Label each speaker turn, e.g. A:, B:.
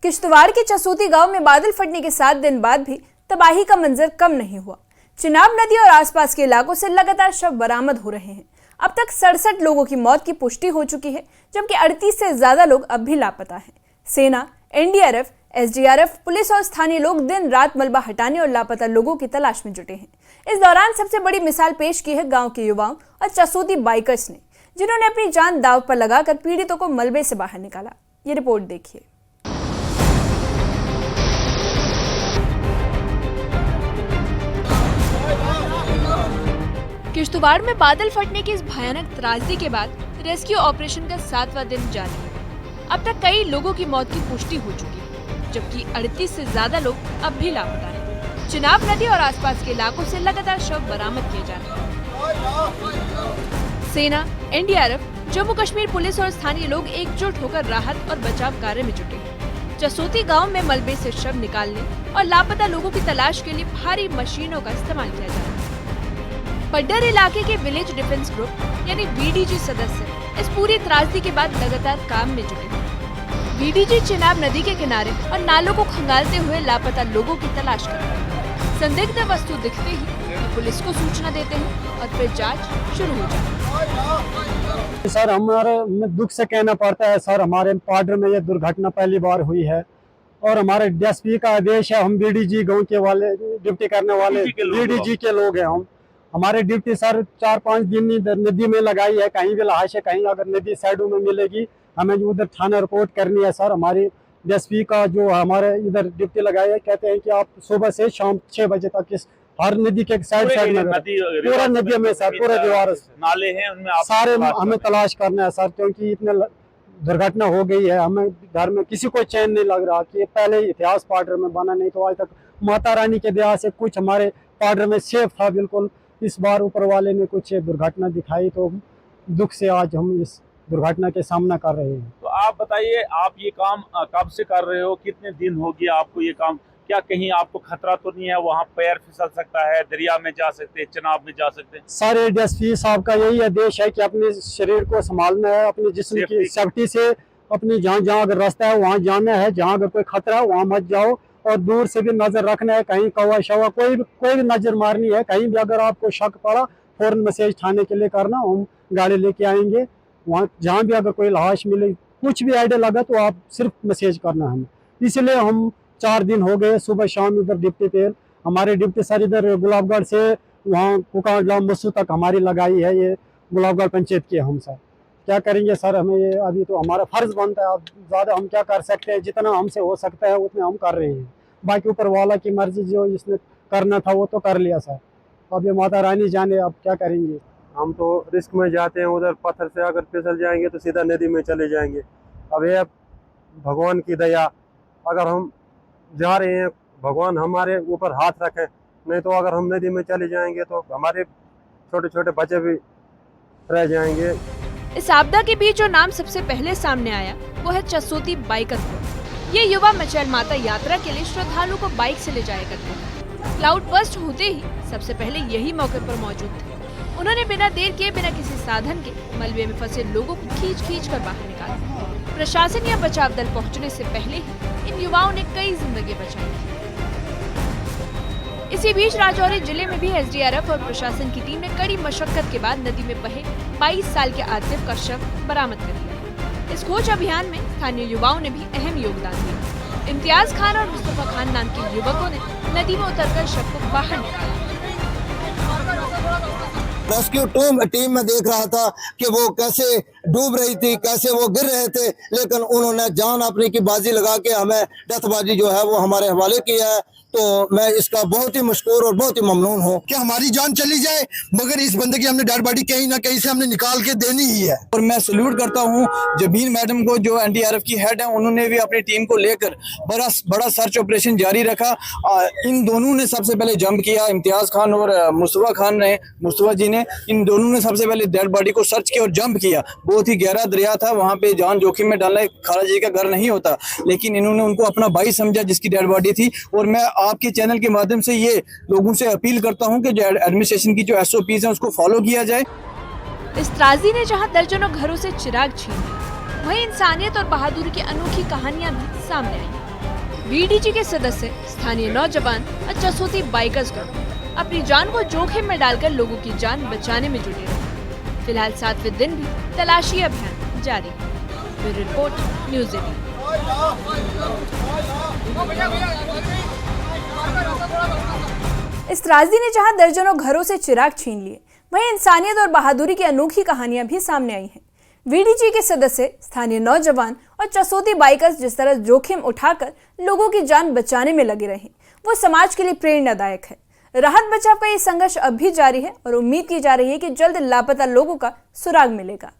A: किश्तवाड़ के चसूती गांव में बादल फटने के 7 दिन बाद भी तबाही का मंजर कम नहीं हुआ। चिनाब नदी और आसपास के इलाकों से लगातार शव बरामद हो रहे हैं। अब तक 67 लोगों की मौत की पुष्टि हो चुकी है, जबकि 38 से ज्यादा लोग अब भी लापता हैं। सेना, एनडीआरएफ, एसडीआरएफ, पुलिस और स्थानीय लोग दिन रात मलबा हटाने और लापता लोगों की तलाश में जुटे हैं। इस दौरान सबसे बड़ी मिसाल पेश की है गाँव के युवाओं और चसूती बाइकर्स ने, जिन्होंने अपनी जान दांव पर लगाकर पीड़ितों को मलबे से बाहर निकाला। ये रिपोर्ट देखिए। किश्तवाड़ में बादल फटने की इस भयानक त्रासदी के बाद रेस्क्यू ऑपरेशन का 7वां दिन जारी है। अब तक कई लोगों की मौत की पुष्टि हो चुकी है, जबकि 38 से ज्यादा लोग अब भी लापता हैं। चिनाब नदी और आसपास के इलाकों से लगातार शव बरामद किए जा रहे हैं। सेना, एनडीआरएफ, जम्मू कश्मीर पुलिस और स्थानीय लोग एकजुट होकर राहत और बचाव कार्य में जुटे हैं। चसूती गांव में मलबे से शव निकालने और लापता लोगों की तलाश के लिए भारी मशीनों का इस्तेमाल किया जा रहा है। पड्डर इलाके के विलेज डिफेंस ग्रुप यानी वीडीजी सदस्य इस पूरी त्रासदी के बाद लगातार काम में जुटे हैं। वीडीजी चिनाब नदी के किनारे और नालों को खंगालते हुए लापता लोगों की तलाश कर रहे हैं। संदिग्ध वस्तु दिखते ही पुलिस को सूचना देते हैं और फिर जांच शुरू हो जाती है।
B: सर, हमारे दुख से कहना पड़ता है सर, हमारे पाडर में ये दुर्घटना पहली बार हुई है और हमारे डीएसपी का आदेश है। हम बीडीजी गांव के वाले ड्यूटी करने वाले बीडीजी के लोग हैं। हमारे ड्यूटी सर 4-5 दिन नदी में लगाई है। कहीं भी लाश है, कहीं अगर नदी साइडों में मिलेगी हमें उधर थाना रिपोर्ट करनी है। सर, हमारी डीएसपी का जो हमारे इधर ड्यूटी लगाई है, कहते हैं कि आप सुबह से शाम 6 बजे तक इस हर नदी के साइड में पूरा नदी में सर पूरे दीवार
C: नाले हैं उनमें आप
B: सारे हमें तलाश करना है सर, क्योंकि इतने दुर्घटना हो गई है। हमें घर में किसी को चैन नहीं लग रहा कि पहले इतिहास पाडर में बना, नहीं तो आज तक माता रानी के दया से कुछ हमारे पाडर में सेफ था बिल्कुल। इस बार ऊपर वाले ने कुछ दुर्घटना दिखाई तो दुख से आज हम इस दुर्घटना के सामना कर रहे हैं।
C: तो आप बताइए, आप ये काम कब से कर रहे हो, कितने दिन हो गया आपको ये काम? क्या कहीं आपको खतरा तो नहीं है? वहाँ पैर फिसल सकता है, दरिया में जा सकते हैं, चिनाब में जा सकते हैं?
B: सारे डीएसपी साहब का यही आदेश है कि अपने शरीर को संभालना है, अपने जिस्म की सेफ्टी से अपनी जहाँ अगर रास्ता है वहाँ जाना है, जहाँ अगर कोई खतरा है वहाँ मत जाओ और दूर से भी नजर रखना है। कहीं कौवा शवा कोई भी नजर मारनी है। कहीं भी अगर आपको शक पड़ा फौरन मैसेज थाने के लिए करना, हम गाड़ी लेके आएंगे। वहाँ जहाँ भी अगर कोई लाश मिले, कुछ भी आइडिया लगा तो आप सिर्फ मैसेज करना हमें। इसलिए हम 4 दिन हो गए सुबह शाम इधर डिप्टी तेल हमारे डिप्टी सर इधर गुलाबगढ़ से वहाँ कुकाला मस्सू तक हमारी लगाई है। ये गुलाबगढ़ पंचायत की हम सर क्या करेंगे सर, हमें ये अभी तो हमारा फर्ज बनता है। अब ज़्यादा हम क्या कर सकते हैं, जितना हमसे हो सकता है उतना हम कर रहे हैं। बाकी ऊपर वाला की मर्जी, जो इसने करना था वो तो कर लिया सर। अब ये माता रानी जाने अब क्या करेंगे।
D: हम तो रिस्क में जाते हैं, उधर पत्थर से अगर फिसल जाएंगे तो सीधा नदी में चले जाएंगे। अब ये भगवान की दया, अगर हम जा रहे हैं भगवान हमारे ऊपर हाथ रखे, नहीं तो अगर हम नदी में चले जाएंगे तो हमारे छोटे छोटे बच्चे भी रह जाएंगे।
A: इस आपदा के बीच जो नाम सबसे पहले सामने आया वो है चसूती बाइकर ग्रुप। ये युवा मचैल माता यात्रा के लिए श्रद्धालुओं को बाइक से ले जाया करते हैं। क्लाउड बर्स्ट होते ही सबसे पहले यही मौके पर मौजूद थे। उन्होंने बिना देर किए बिना किसी साधन के मलबे में फंसे लोगों को खींच कर बाहर निकाला। प्रशासन या बचाव दल पहुंचने से पहले ही इन युवाओं ने कई जिंदगी बचाई। इसी बीच राजौरी जिले में भी एसडीआरएफ और प्रशासन की टीम ने कड़ी मशक्कत के बाद नदी में बहे 22 साल के आतिफ का शव बरामद कर लिया। इस खोज अभियान में स्थानीय युवाओं ने भी अहम योगदान दिया। इम्तियाज खान और मुस्तफा खान नाम के युवकों ने नदी में उतरकर शव को बाहर निकाला।
E: रेस्क्यू टीम में देख रहा था कि वो कैसे डूब रही थी, कैसे वो गिर रहे थे, लेकिन उन्होंने जान अपनी की बाजी लगा के हमें डेथबाजी जो है वो हमारे हवाले किया है। तो मैं इसका बहुत ही मशकूर और बहुत ही ममनून हूँ कि हमारी जान चली जाए मगर इस बंदे की हमने डेड बॉडी कहीं ना कहीं से हमने निकाल के देनी ही है। और मैं सल्यूट करता हूँ जबीन मैडम को, जो एनडीआरएफ की हेड है। उन्होंने भी अपनी टीम को लेकर बड़ा सर्च ऑपरेशन जारी रखा। इन दोनों ने सबसे पहले जंप किया, इम्तियाज खान और मुस्तफा जी ने, इन दोनों ने सबसे पहले डेड बॉडी को सर्च किया और जंप किया। बहुत ही गहरा दरिया था, वहाँ पे जान जोखिम में डालना खाला जी का घर नहीं होता, लेकिन इन्होंने उनको अपना भाई समझा जिसकी डेड बॉडी थी। और मैं आपके चैनल के माध्यम से ये लोगों से अपील करता हूं कि जो एडमिनिस्ट्रेशन की जो एसओपीज हैं उसको फॉलो किया जाए।
A: इस त्रासदी ने जहां दर्जनों घरों से चिराग छीन लिए, वहीं इंसानियत और बहादुरी की अनोखी कहानियां भी सामने आई। वीडीजी के सदस्य, स्थानीय नौजवान और जसोती बाइकर्स ग्रुप अपनी जान को जोखिम में डालकर लोगों की जान बचाने में जुटे रहे। फिलहाल 7वें दिन भी तलाशी अभियान जारी है। Bureau report, news 18।
F: इस त्रासदी ने जहां दर्जनों घरों से चिराग छीन लिए, वहीं इंसानियत और बहादुरी की अनोखी कहानियां भी सामने आई हैं। वीडीजी के सदस्य, स्थानीय नौजवान और चसोती बाइकर्स जिस तरह जोखिम उठाकर लोगों की जान बचाने में लगे रहे, वो समाज के लिए प्रेरणादायक है। राहत बचाव का ये संघर्ष अब भी जारी है और उम्मीद की जा रही है कि जल्द लापता लोगों का सुराग मिलेगा।